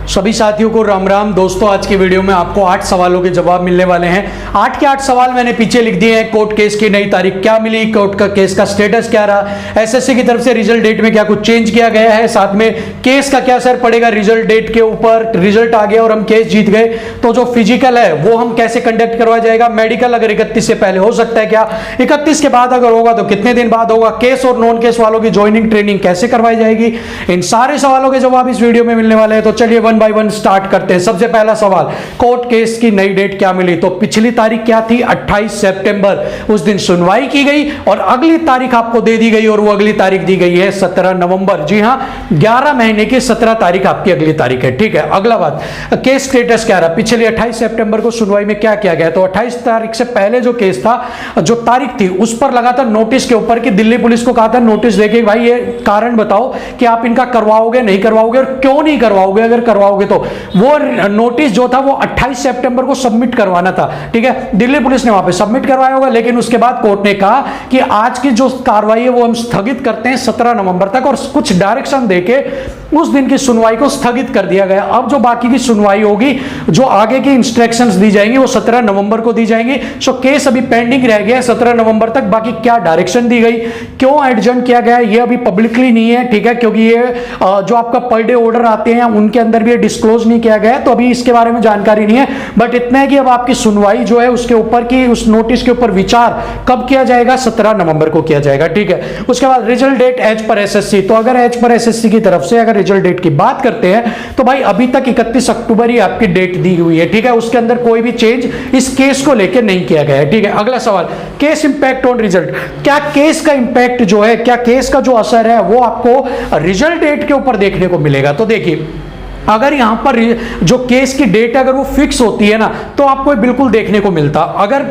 सभी साथियों को राम राम। दोस्तों आज की वीडियो में आपको 8 सवालों के जवाब मिलने वाले हैं। 8 के 8 सवाल मैंने पीछे लिख दिए हैं। कोर्ट केस की नई तारीख क्या मिली, कोर्ट का केस का स्टेटस क्या रहा, एसएससी की तरफ से रिजल्ट डेट में क्या कुछ चेंज किया गया है, साथ में केस का क्या असर पड़ेगा रिजल्ट डेट के ऊपर, रिजल्ट आ गया और हम केस जीत गए तो जो फिजिकल है वो हम कैसे कंडक्ट करवाया जाएगा, मेडिकल अगर 31 से पहले हो सकता है क्या, 31 के बाद अगर होगा तो कितने दिन बाद होगा, केस और नॉन केस वालों की ज्वाइनिंग ट्रेनिंग कैसे करवाई जाएगी, इन सारे सवालों के जवाब इस वीडियो में मिलने वाले हैं। तो चलिए वन बाय वन स्टार्ट करते हैं। सबसे पहला सवाल, कोर्ट केस की नई डेट क्या मिली? तो पिछली तारीख क्या थी? 28 सितंबर, उस दिन सुनवाई की गई और अगली तारीख आपको दे दी गई और वो अगली तारीख दी गई है 17 नवंबर। जी हां, 11 महीने की 17 तारीख आपकी अगली तारीख है। ठीक है, अगला बात, केस स्टेटस क्या रहा? पिछले 28 सितंबर को सुनवाई में क्या किया गया? तो 28 तारीख से पहले जो केस था, जो तारीख थी, उस पर लगा था नोटिस के ऊपर कि दिल्ली पुलिस को कहा था नोटिस देके भाई ये कारण बताओ कि आप इनका करवाओगे नहीं करवाओगे और क्यों नहीं करवाओगे, अगर करवाओगे तो। वो नोटिस जो था वो 28 सितंबर को सबमिट करवाना था। ठीक है, दिल्ली पुलिस ने वहां पे सबमिट करवाया होगा, लेकिन उसके बाद कोर्ट ने कहा कि आज की जो कार्रवाई है वो हम स्थगित करते हैं 17 नवंबर तक, और कुछ डायरेक्शन देके उस दिन की सुनवाई को स्थगित कर दिया गया। अब जो बाकी की सुनवाई होगी, जो आगे की इंस्ट्रक्शंस दी जाएंगी वो 17 नवंबर को दी जाएंगी। सो केस अभी पेंडिंग रह गया 17 नवंबर तक। बाकी क्या डायरेक्शन दी गई, क्यों एडजर्न किया गया, ये अभी पब्लिकली नहीं है। ठीक है, क्योंकि ये जो आपका पर डे ऑर्डर आते हैं उनके अंदर भी डिस्क्लोज नहीं किया गया है, तो अभी इसके बारे में जानकारी नहीं है। बट इतना है कि अब आपकी सुनवाई जो है उसके ऊपर की, उस नोटिस के ऊपर विचार कब किया जाएगा? 17 नवंबर को किया जाएगा। ठीक है, उसके बाद result date as per SSC. तो अगर एज पर एसएससी की तरफ से अगर रिजल्ट डेट की बात करते हैं तो भाई अभी तक 31 अक्टूबर ही आपकी डेट दी हुई है। ठीक है, उसके अंदर कोई भी चेंज इस केस को लेकर नहीं किया गया है। ठीक है, अगला सवाल, केस इंपैक्ट ऑन रिजल्ट। क्या केस का इंपैक्ट जो है, क्या केस का जो असर है वो आपको रिजल्ट डेट के ऊपर देखने को मिलेगा? तो देखिए, अगर यहां पर जो केस की डेट अगर वो फिक्स होती है ना तो आपको बिल्कुल देखने को मिलता। अगर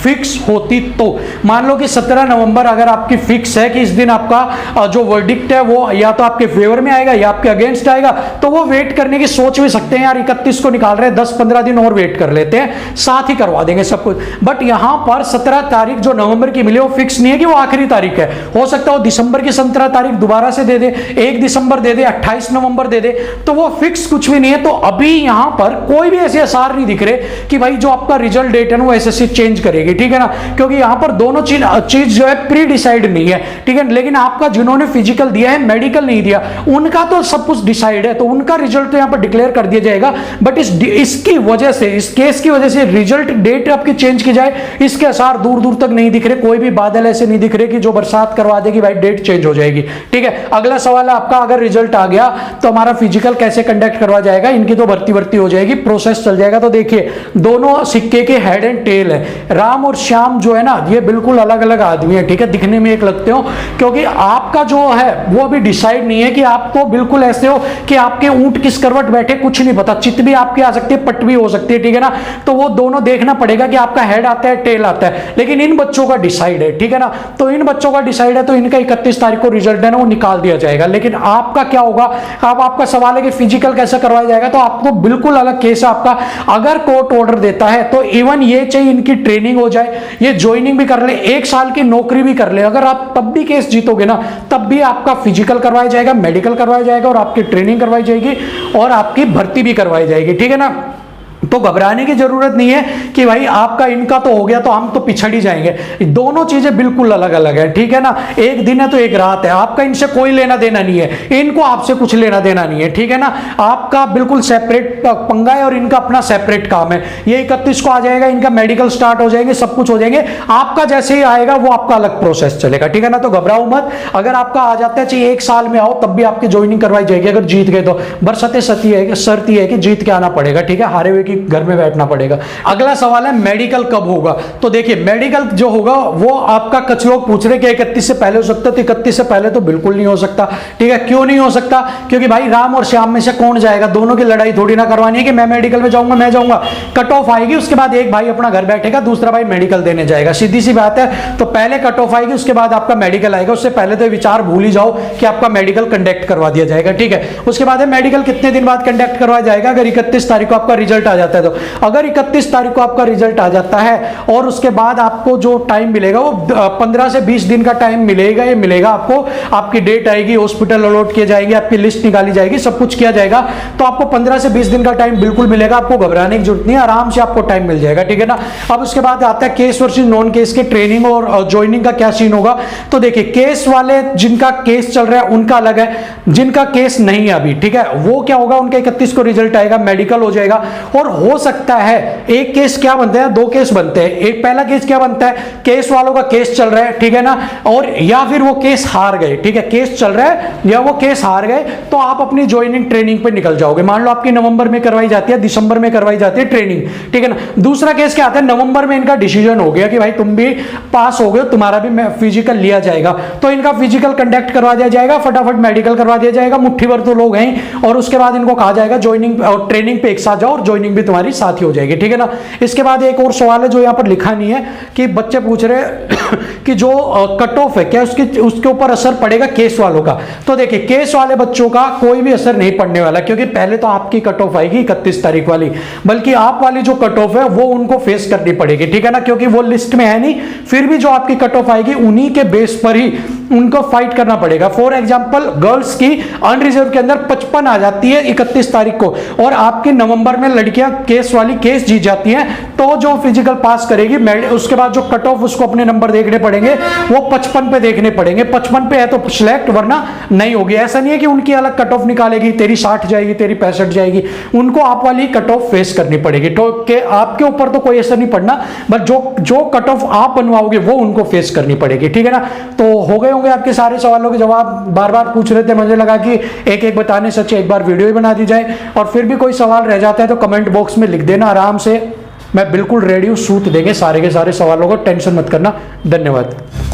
फिक्स होती तो मान लो कि 17 नवंबर अगर आपकी फिक्स है कि इस दिन आपका जो वर्डिक्ट है वो या तो आपके फेवर में आएगा या आपके अगेंस्ट आएगा, तो वो वेट करने की सोच भी सकते हैं, यार 31 को निकाल रहे हैं, 10-15 दिन और वेट कर लेते हैं, साथ ही करवा देंगे सब कुछ। बट यहां पर 17 तारीख जो नवंबर की मिली वो फिक्स नहीं है कि वो आखिरी तारीख है। हो सकता है वो दिसंबर की 17 तारीख दोबारा से दे दे, 1 दिसंबर दे दे, 28 नवंबर दे दे, तो वो फिक्स कुछ भी नहीं है। तो अभी यहां पर कोई भी ऐसे आसार नहीं दिख रहे कि भाई जो आपका रिजल्ट डेट है वो एसएससी चेंज करेगी। ठीक है ना, क्योंकि यहां पर दोनों चीज जो है प्री डिसाइड नहीं है। ठीक है, लेकिन आपका जिन्होंने फिजिकल दिया है, मेडिकल नहीं दिया, उनका तो सब कुछ डिसाइड है, तो उनका रिजल्ट तो यहां पर डिक्लेयर कर दिया जाएगा। बट इसकी वजह से, इस केस की वजह से रिजल्ट डेट आपकी चेंज की जाए, इसके आसार दूर दूर तक नहीं दिख रहे। कोई भी बादल ऐसे नहीं दिख रहे कि जो बरसात करवा देगी भाई डेट चेंज हो जाएगी। ठीक है, अगला सवाल है आपका, अगर रिजल्ट आ गया तो हमारा फिजिकल कैसे कंडक्ट करवा जाएगा? इनकी तो भर्ती हो जाएगी, प्रोसेस चल जाएगा। तो देखिए, दोनों सिक्के के हेड एंड टेल है। राम और श्याम जो है ना, ये बिल्कुल अलग अलग आदमी है। ठीक है, दिखने में एक लगते हो, क्योंकि आपका जो है वो अभी डिसाइड नहीं है कि आप तो बिल्कुल ऐसे हो कि आपके ऊंट किस करवट बैठे कुछ नहीं पता, चित भी आपकी आ सकती है, पट भी हो सकती है। ठीक है ना, तो वो दोनों देखना पड़ेगा कि आपका हेड आता है टेल आता है, लेकिन इन बच्चों का डिसाइड है। ठीक है ना, तो इन बच्चों का डिसाइड है, तो इनका 31 तारीख को रिजल्ट है ना वो निकाल दिया जाएगा। लेकिन आपका क्या होगा? अब आपका सवाल है कि फिजिकल कैसे करवाया जाएगा, तो आपको बिल्कुल अलग केस है आपका। अगर कोर्ट ऑर्डर देता है तो इवन ये चाहिए इनकी ट्रेनिंग हो जाए, ये ज्वाइनिंग भी कर ले, 1 साल की नौकरी भी कर ले, अगर आप तब भी केस जीतोगे ना, तब भी आपका फिजिकल करवाया जाएगा, मेडिकल करवाया जाएगा और आपकी ट्रेनिंग करवाई जाएगी और आपकी भर्ती भी करवाई जाएगी। ठीक है ना, तो घबराने की जरूरत नहीं है कि भाई आपका इनका तो हो गया तो हम तो पिछड़ ही जाएंगे। दोनों चीजें बिल्कुल अलग अलग है। ठीक है ना, एक दिन है तो एक रात है। आपका इनसे कोई लेना देना नहीं है, इनको आपसे कुछ लेना देना नहीं है। ठीक है ना, आपका बिल्कुल सेपरेट पंगा है और इनका अपना सेपरेट काम है। ये 31 को आ जाएगा, इनका मेडिकल स्टार्ट हो जाएंगे, सब कुछ हो जाएंगे। आपका जैसे ही आएगा वो आपका अलग प्रोसेस चलेगा। ठीक है ना, तो घबराओ मत। अगर आपका आ जाता है, चाहिए 1 साल में आओ, तब भी आपकी ज्वाइनिंग करवाई जाएगी अगर जीत गए तो। बरसते शर्त है कि जीत के आना पड़ेगा। ठीक है, हारे हुए की घर में बैठना पड़ेगा। अगला सवाल है मेडिकल कब होगा? तो देखिए, मेडिकल जो होगा वो आपका कुछ लोग पूछ रहे कि 31 से पहले हो सकता है, तो 31 से पहले तो बिल्कुल नहीं हो सकता। ठीक है, क्यों नहीं हो सकता? क्योंकि भाई राम और श्याम में से कौन जाएगा? दोनों की लड़ाई थोड़ी ना करवानी है कि मैं मेडिकल में जाऊंगा, मैं जाऊंगा। कट ऑफ आएगी, उसके बाद एक भाई अपना घर बैठेगा, दूसरा भाई मेडिकल देने जाएगा, सीधी सी बात है। तो पहले कट ऑफ आएगी, उसके बाद आपका मेडिकल आएगा। उससे पहले तो विचार भूल ही जाओ कि आपका मेडिकल कंडक्ट करवा दिया जाएगा। ठीक है, उसके बाद मेडिकल कितने दिन बाद कंडक्ट करवाया जाएगा? अगर 31 तारीख को आपका रिजल्ट आ जाता जाता है। तो अगर 31 तारीख को आपका रिजल्ट आ जाता है और उसके बाद आपको जो टाइम मिलेगा वो 15 से 20 दिन का टाइम मिलेगा, ये मिलेगा आपको, आपकी डेट आएगी, हॉस्पिटल अलॉट किए जाएंगे, आपकी लिस्ट निकाली जाएगी, सब कुछ किया जाएगा, तो आपको 15 से 20 दिन का टाइम बिल्कुल मिलेगा, आपको घबराने की जरूरत नहीं है, आराम से आपको टाइम मिल जाएगा, ठीक है ना। अब उसके बाद आता है केस वर्सेस नॉन केस के ट्रेनिंग और ज्वाइनिंग का क्या सीन होगा। तो देखिए केस वाले जिनका केस चल रहा है उनका अलग है, जिनका केस नहीं है अभी, ठीक है, वो क्या होगा, उनका 31 को रिजल्ट आएगा, मेडिकल हो जाएगा, और हो सकता है एक केस क्या बनता है, दो केस बनते हैं। एक पहला केस क्या बनता है, केस वालों का केस चल रहा है, ठीक है ना, और या फिर वो केस हार गए, ठीक है, केस चल रहा है या वो केस हार गए, तो आप अपनी ज्वाइनिंग ट्रेनिंग पे निकल जाओगे। मान लो आपकी नवंबर में करवाई जाती है, दिसंबर में करवाई जाती है ट्रेनिंग, ठीक है ना। दूसरा केस क्या आता है, नवंबर में इनका डिसीजन हो गया कि भाई तुम भी पास हो गए, तुम्हारा भी फिजिकल लिया जाएगा, तो इनका फिजिकल कंडक्ट करवा दिया जाएगा, फटाफट मेडिकल करवा दिया जाएगा, मुट्ठी भर तो लोग हैं, और उसके बाद इनको कहा जाएगा ज्वाइनिंग और ट्रेनिंग पे एक साथ जाओ और ज्वाइनिंग भी तुम्हारी साथ ही हो जाएगी, ठीक है ना। इसके बाद एक और सवाल है जो यहाँ पर लिखा नहीं है कि बच्चे पूछ रहे कि जो कट ऑफ है क्या उसके ऊपर असर पड़ेगा केस वालों का। तो देखिए केस वाले बच्चों का कोई भी असर नहीं पड़ने वाला, क्योंकि पहले तो आपकी कट ऑफ आएगी 31 तारीख वाली, बल्कि आप वाली जो कट ऑफ है वो उनको फेस करनी पड़ेगी, ठीक है ना, क्योंकि वो लिस्ट में है नहीं, फिर भी जो आपकी कट ऑफ आएगी उन्हीं के बेस पर ही उनको फाइट करना पड़ेगा। फॉर एग्जांपल गर्ल्स की अनरिजर्व के अंदर 55 आ जाती है 31 तारीख को, और आपके नवंबर में लड़कियां केस वाली केस जीत जाती हैं, तो जो फिजिकल पास करेगी उसके बाद जो कट ऑफ उसको अपने नंबर देखने पड़ेंगे, वो 55 पे देखने पड़ेंगे, 55 पे है तो सिलेक्ट, वरना नहीं होगी। ऐसा नहीं है कि उनकी अलग कट ऑफ निकालेगी, तेरी 60 जाएगी, तेरी 65 जाएगी, उनको आप वाली कट ऑफ फेस करनी पड़ेगी, तो आपके ऊपर तो कोई असर नहीं पड़ना, बट जो कट ऑफ आप बनवाओगे वो उनको फेस करनी पड़ेगी, ठीक है ना। तो हो गए होंगे आपके सारे सवालों के जवाब, बार बार पूछ रहे थे, मुझे लगा कि एक एक बताने से अच्छा एक बार वीडियो ही बना दी जाए, और फिर भी कोई सवाल रह जाता है तो कमेंट बॉक्स में लिख देना आराम से, मैं बिल्कुल रेडी हूँ, सूट देंगे सारे के सारे सवालों को, टेंशन मत करना। धन्यवाद।